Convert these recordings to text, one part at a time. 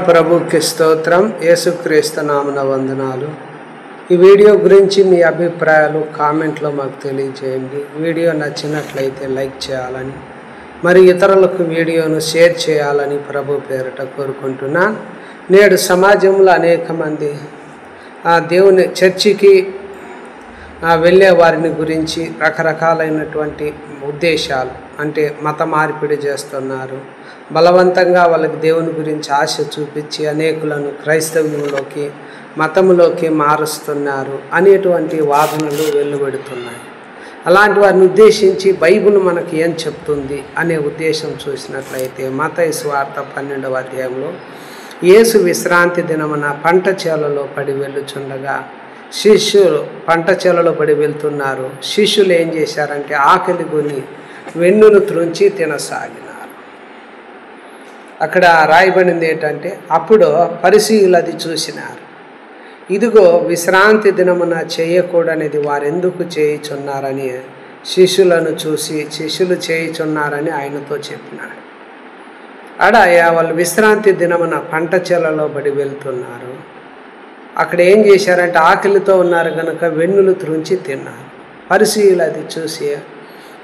ప్రభుకి స్తోత్రం. యేసుక్రీస్తు నామమున వందనాలు. ఈ వీడియో గురించి మీ అభిప్రాయాలు కామెంట్లో మాకు తెలియజేయండి. వీడియో నచ్చినట్లయితే లైక్ చేయాలని, మరి ఇతరులకు వీడియోను షేర్ చేయాలని ప్రభు పేరిట కోరుకుంటున్నాను. నేడు సమాజంలో అనేక మంది దేవుని చర్చికి వెళ్ళే వారిని గురించి రకరకాలైనటువంటి ఉద్దేశాలు, అంటే మత మార్పిడి చేస్తున్నారు. బలవంతంగా వాళ్ళకి దేవుని గురించి ఆశ చూపించి అనేకులను క్రైస్తవ్యంలోకి మతంలోకి మారుస్తున్నారు అనేటువంటి వాదనలు వెలువడుతున్నాయి. అలాంటి వారిని ఉద్దేశించి బైబిల్ మనకి ఏం చెప్తుంది అనే ఉద్దేశం చూసినట్లయితే మత్తయి సువార్త 12వ అధ్యాయంలో యేసు విశ్రాంతి దినమున పంట చేలలో పడి వెళ్ళుచుండగా శిష్యులు పంట చేలలో పడి వెళ్తున్నారు. శిష్యులు ఏం చేశారంటే ఆకలి కొని వెన్నును త్రుంచి తినసాగినారు. అక్కడ రాయబడింది ఏంటంటే, అప్పుడు పరిసయ్యులు అది చూసినారు. ఇదిగో విశ్రాంతి దినమున చేయకూడనిది వారెందుకు చేయుచున్నారని శిష్యులను చూసి శిష్యులు చేయుచున్నారని ఆయనతో చెప్పినాడు. వాళ్ళు విశ్రాంతి దినమున పంట చేలలో పడి వెళ్తున్నారు. అక్కడ ఏం చేశారంటే ఆకలితో ఉన్నారు కనుక వెన్నులు త్రుంచి తిన్నారు. పరిసయ్యులు అది చూసి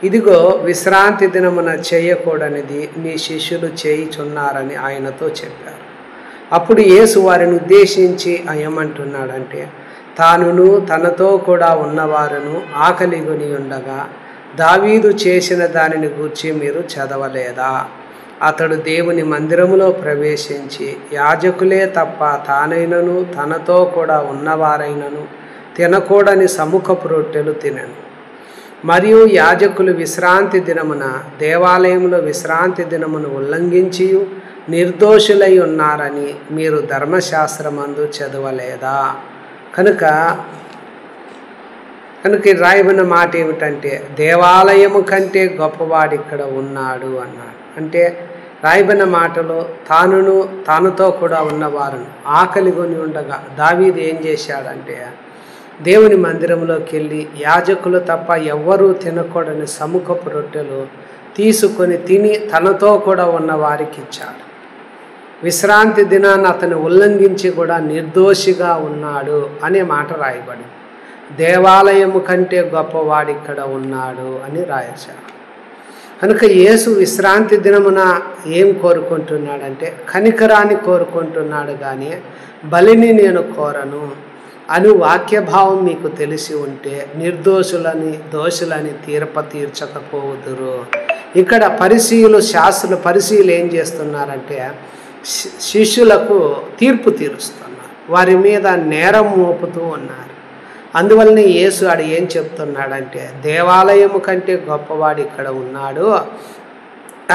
ఇదిగో విశ్రాంతి దినమున చేయకూడనిది నీ శిష్యులు చేయుచున్నారని ఆయనతో చెప్పారు. అప్పుడు యేసు వారిని ఉద్దేశించి ఏమంటున్నాడంటే, తానును తనతో కూడా ఉన్నవారును ఆకలి కొని ఉండగా దావీదు చేసిన దానిని గూర్చి మీరు చదవలేదా? అతడు దేవుని మందిరములో ప్రవేశించి యాజకులే తప్ప తానైనను తనతో కూడా ఉన్నవారైనను తినకూడని సముఖపు రొట్టెలు తినను. మరియు యాజకులు విశ్రాంతి దినమున దేవాలయంలో విశ్రాంతి దినమును ఉల్లంఘించి నిర్దోషులై ఉన్నారని మీరు ధర్మశాస్త్రమందు చదవలేదా? కనుక రాయబడిన మాట ఏమిటంటే, దేవాలయము కంటే గొప్పవాడు ఇక్కడ ఉన్నాడు అన్నాడు. అంటే రాయబడిన మాటలో తానుతో కూడా ఉన్నవారును ఆకలి కొని ఉండగా దావీదు ఏం చేశాడంటే, దేవుని మందిరంలోకి వెళ్ళి యాజకులు తప్ప ఎవ్వరూ తినకూడని సముఖపు రొట్టెలు తీసుకొని తిని తనతో కూడా ఉన్న వారికి ఇచ్చాడు. విశ్రాంతి దినాన్ని అతను ఉల్లంఘించి కూడా నిర్దోషిగా ఉన్నాడు అనే మాట రాయబడి, దేవాలయము కంటే గొప్పవాడు ఇక్కడ ఉన్నాడు అని రాశాడు. కనుక యేసు విశ్రాంతి దినమున ఏం కోరుకుంటున్నాడంటే కనికరాన్ని కోరుకుంటున్నాడు, కానీ బలిని నేను కోరను అని వాక్యభావం మీకు తెలిసి ఉంటే దోషులని తీర్చకపోవుదురు. ఇక్కడ పరిసయ్యులు ఏం చేస్తున్నారంటే శిష్యులకు తీర్పు తీరుస్తున్నారు, వారి మీద నేరం మోపుతూ ఉన్నారు. అందువల్లనే యేసు ఏం చెప్తున్నాడంటే, దేవాలయము కంటే గొప్పవాడు ఇక్కడ ఉన్నాడు.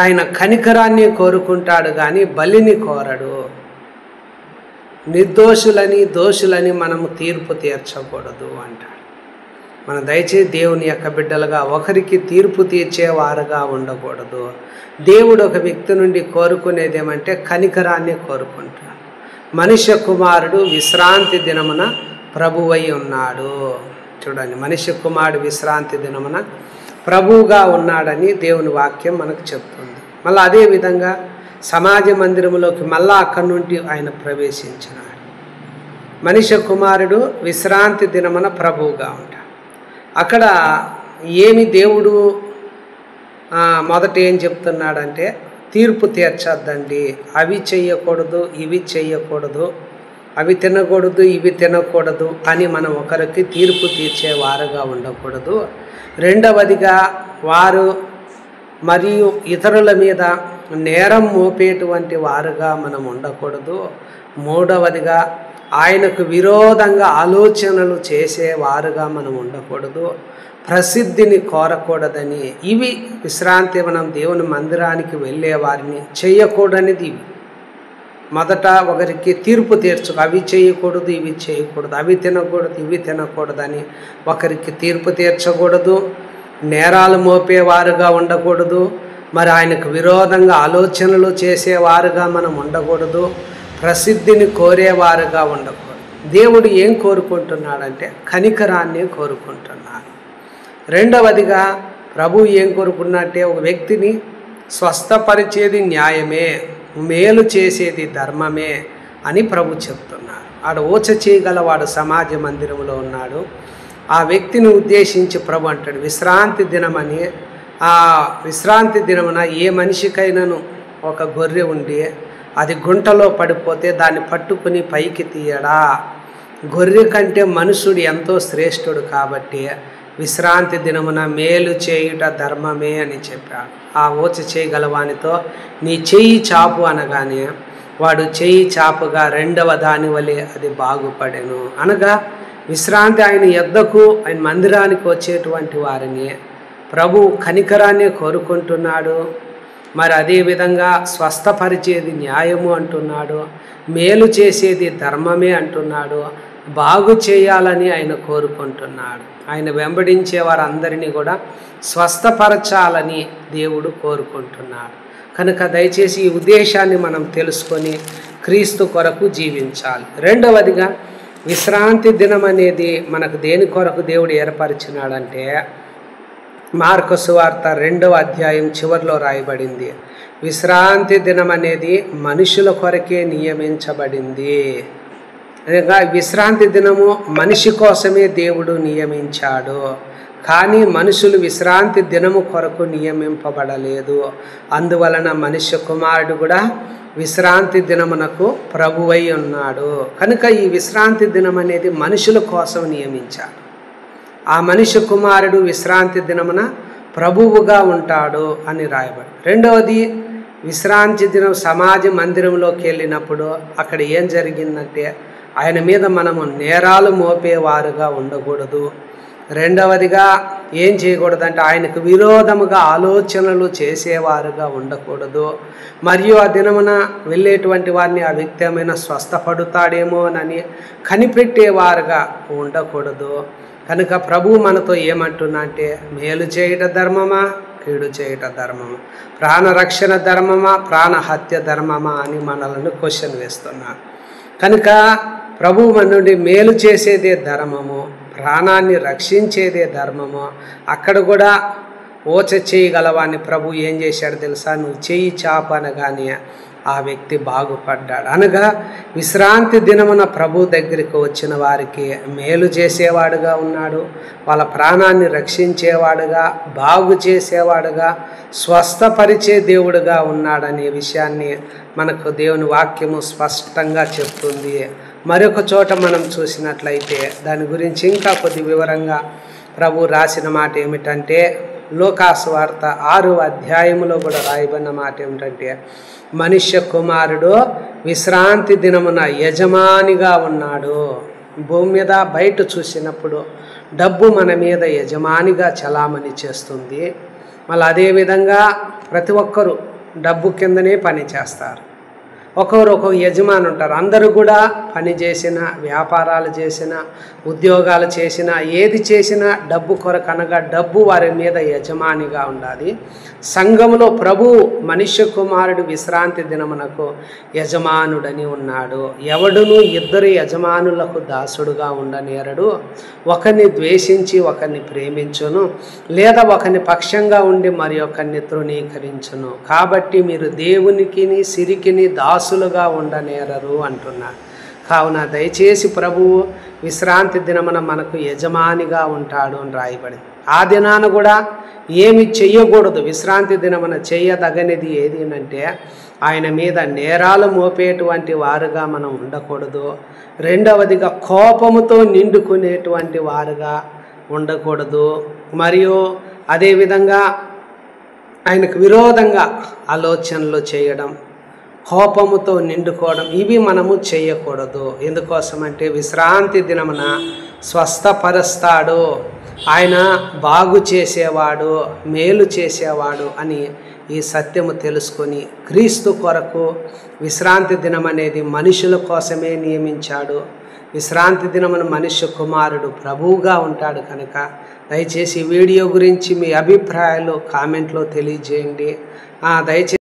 ఆయన కనికరాన్ని కోరుకుంటాడు కానీ బలిని కోరడు. దోషులని మనము తీర్పు తీర్చకూడదు అంటాడు. మనం దయచేసి దేవుని యొక్క బిడ్డలుగా ఒకరికి తీర్పు తీర్చేవారుగా ఉండకూడదు. దేవుడు ఒక వ్యక్తి నుండి కోరుకునేది ఏమంటే కనికరాన్ని కోరుకుంటాడు. మనుష్య కుమారుడు విశ్రాంతి దినమున ప్రభువై ఉన్నాడు. చూడండి, మనుష్య కుమారుడు విశ్రాంతి దినమున ప్రభువుగా ఉన్నాడని దేవుని వాక్యం మనకు చెప్తుంది. మళ్ళీ అదేవిధంగా సమాజ మందిరంలోకి మళ్ళా అక్కడి నుండి ఆయన ప్రవేశించినాడు. మనుష్య కుమారుడు విశ్రాంతి దినమున ప్రభువుగా ఉంటాడు. అక్కడ ఏమి దేవుడు మొదట ఏం చెప్తున్నాడంటే, తీర్పు తీర్చొద్దండి, అవి చెయ్యకూడదు ఇవి చెయ్యకూడదు, అవి తినకూడదు ఇవి తినకూడదు అని మనం ఒకరికి తీర్పు తీర్చేవారుగా ఉండకూడదు. రెండవదిగా వారు మరియు ఇతరుల మీద నేరం మోపేటువంటి వారుగా మనం ఉండకూడదు. మూడవదిగా ఆయనకు విరోధంగా ఆలోచనలు చేసేవారుగా మనం ఉండకూడదు. ప్రసిద్ధిని కోరకూడదని, ఇవి విశ్రాంతి మనం దేవుని మందిరానికి వెళ్ళే వారిని చేయకూడనిది ఇవి. మొదట ఒకరికి తీర్పు అవి చేయకూడదు ఇవి చేయకూడదు, అవి తినకూడదు ఇవి తినకూడదని ఒకరికి తీర్పు తీర్చకూడదు. నేరాలు మోపేవారుగా ఉండకూడదు. మరి ఆయనకు విరోధంగా ఆలోచనలు చేసేవారుగా మనం ఉండకూడదు. ప్రసిద్ధిని కోరేవారుగా ఉండకూడదు. దేవుడు ఏం కోరుకుంటున్నాడంటే కనికరాన్ని కోరుకుంటున్నాడు. రెండవదిగా ప్రభు ఏం కోరుకున్నట్టే ఒక వ్యక్తిని స్వస్థపరిచేది న్యాయమే. మేలు చేసేది ధర్మమే అని ప్రభు చెప్తున్నారు. ఆడ ఊచ చేయగలవాడు సమాజ మందిరంలో ఉన్నాడు. ఆ వ్యక్తిని ఉద్దేశించి ప్రభు అంటాడు, విశ్రాంతి దినమని, ఆ విశ్రాంతి దినమున ఏ మనిషికైనాను ఒక గొర్రె ఉండి అది గుంటలో పడిపోతే దాన్ని పట్టుకుని పైకి తీయడా? గొర్రె కంటే మనుషుడు ఎంతో శ్రేష్ఠుడు కాబట్టి విశ్రాంతి దినమున మేలు చేయుట ధర్మమే అని చెప్పాడు. ఆ ఊచ చేయగలవానితో నీ చెయ్యి చాపు అనగానే వాడు చెయ్యి చాపుగా రెండవ దాని వలె అది బాగుపడెను. అనగా విశ్రాంతి ఆయన యొద్దకు, ఆయన మందిరానికి వచ్చేటువంటి వారిని ప్రభు కనికరాన్ని కోరుకుంటున్నాడు. మరి అదేవిధంగా స్వస్థపరిచేది న్యాయము అంటున్నాడు, మేలు చేసేది ధర్మమే అంటున్నాడు, బాగు చేయాలని ఆయన కోరుకుంటున్నాడు. ఆయన వెంబడించే వారందరినీ కూడా స్వస్థపరచాలని దేవుడు కోరుకుంటున్నాడు. కనుక దయచేసి ఈ ఉద్దేశాన్ని మనం తెలుసుకొని క్రీస్తు కొరకు జీవించాలి. రెండవదిగా విశ్రాంతి దినం అనేది మనకు దేని కొరకు దేవుడు ఏర్పరిచినాడంటే, మార్కు సువార్త 2వ అధ్యాయం చివరిలో రాయబడింది, విశ్రాంతి దినం అనేది మనుషుల కొరకే నియమించబడింది. అనగా విశ్రాంతి దినము మనిషి కోసమే దేవుడు నియమించాడు, కానీ మనుషులు విశ్రాంతి దినము కొరకు నియమింపబడలేదు. అందువలన మనుష్య కుమారుడు కూడా విశ్రాంతి దినమునకు ప్రభువై ఉన్నాడు. కనుక ఈ విశ్రాంతి దినం అనేది మనుషుల కోసం నియమించాడు. ఆ మనుష్య కుమారుడు విశ్రాంతి దినమున ప్రభువుగా ఉంటాడు అని రాయబడి. రెండవది, విశ్రాంతి దినం సమాజ మందిరంలోకి వెళ్ళినప్పుడు అక్కడ ఏం జరిగిందంటే, ఆయన మీద మనము నేరాలు మోపేవారుగా ఉండకూడదు. రెండవదిగా ఏం చేయకూడదంటే, ఆయనకు విరోధముగా ఆలోచనలు చేసేవారుగా ఉండకూడదు. మరియు ఆ దినమున వెళ్ళేటువంటి వారిని ఆ వ్యక్తి ఏమైనా స్వస్థపడుతాడేమోనని కనిపెట్టేవారుగా ఉండకూడదు. కనుక ప్రభు మనతో ఏమంటున్నా అంటే, మేలు చేయుట ధర్మమా, కీడు చేయుట ధర్మమా, ప్రాణరక్షణ ధర్మమా, ప్రాణహత్య ధర్మమా అని మనలను క్వశ్చన్ వేస్తున్నారు. కనుక ప్రభువు మన నుండి మేలు చేసేదే ధర్మము, ప్రాణాన్ని రక్షించేదే ధర్మము. అక్కడ కూడా ఓచ చేయగలవాన్ని ప్రభు ఏం చేశాడు తెలుసా? నువ్వు చెయ్యి చాపు అనగానే ఆ వ్యక్తి బాగుపడ్డాడు. అనగా విశ్రాంతి దినమున ప్రభు దగ్గరికి వచ్చిన వారికి మేలు చేసేవాడుగా ఉన్నాడు, వాళ్ళ ప్రాణాన్ని రక్షించేవాడుగా, బాగు చేసేవాడుగా, స్వస్థపరిచే దేవుడుగా ఉన్నాడనే విషయాన్ని మనకు దేవుని వాక్యము స్పష్టంగా చెప్తుంది. మరొక చోట మనం చూసినట్లయితే దాని గురించి ఇంకా కొద్ది వివరంగా ప్రభు రాసిన మాట ఏమిటంటే, లూకాసు వార్త 6వ అధ్యాయములో కూడా రాయబడిన మాట ఏమిటంటే, మనుష్య కుమారుడు విశ్రాంతి దినమున యజమానిగా ఉన్నాడు. భూమి మీద బయట చూసినప్పుడు డబ్బు మన మీద యజమానిగా చలామణి చేస్తుంది. మళ్ళీ అదేవిధంగా ప్రతి ఒక్కరూ డబ్బు కిందనే పని చేస్తారు. ఒక్కొక్కరు ఒక్కొక్క యజమాని ఉంటారు. అందరూ కూడా పని చేసినా, వ్యాపారాలు చేసినా, ఉద్యోగాలు చేసినా, ఏది చేసినా డబ్బు కొరకు, అనగా డబ్బు వారి మీద యజమానిగా ఉండాలి. సంఘములో ప్రభు మనుష్య కుమారుడు విశ్రాంతి దినమునకు యజమానుడని ఉన్నాడు. ఎవడును ఇద్దరు యజమానులకు దాసుడుగా ఉండనేరడు. ఒకరిని ద్వేషించి ఒకరిని ప్రేమించును, లేదా ఒకరిని పక్షంగా ఉండి మరి ఒకరిని తృణీకరించును. కాబట్టి మీరు దేవునికిని సిరికిని దాసులుగా ఉండనేరరు అంటున్నారు. కావున దయచేసి ప్రభువు విశ్రాంతి దినమున మనకు యజమానిగా ఉంటాడు అని రాయబడింది. ఆ దినాన కూడా ఏమి చెయ్యకూడదు. విశ్రాంతి దినమున చెయ్యదగనిది ఏది అంటే, ఆయన మీద నేరాలు మోపేటువంటి వారుగా మనం ఉండకూడదు. రెండవదిగా కోపముతో నిండుకునేటువంటి వారుగా ఉండకూడదు. మరియు అదేవిధంగా ఆయనకు విరోధంగా ఆలోచనలు చేయడం, కోపముతో నిండుకోవడం, ఇవి మనము చేయకూడదు. ఎందుకోసమంటే విశ్రాంతి దినమున స్వస్థపరుస్తాడు, ఆయన బాగు చేసేవాడు, మేలు చేసేవాడు అని ఈ సత్యము తెలుసుకొని క్రీస్తు కొరకు విశ్రాంతి దినం అనేది మనుషుల కోసమే నియమించాడు. విశ్రాంతి దినమున మనుష్య కుమారుడు ప్రభువుగా ఉంటాడు. కనుక దయచేసి వీడియో గురించి మీ అభిప్రాయాలు కామెంట్లో తెలియజేయండి. దయచేసి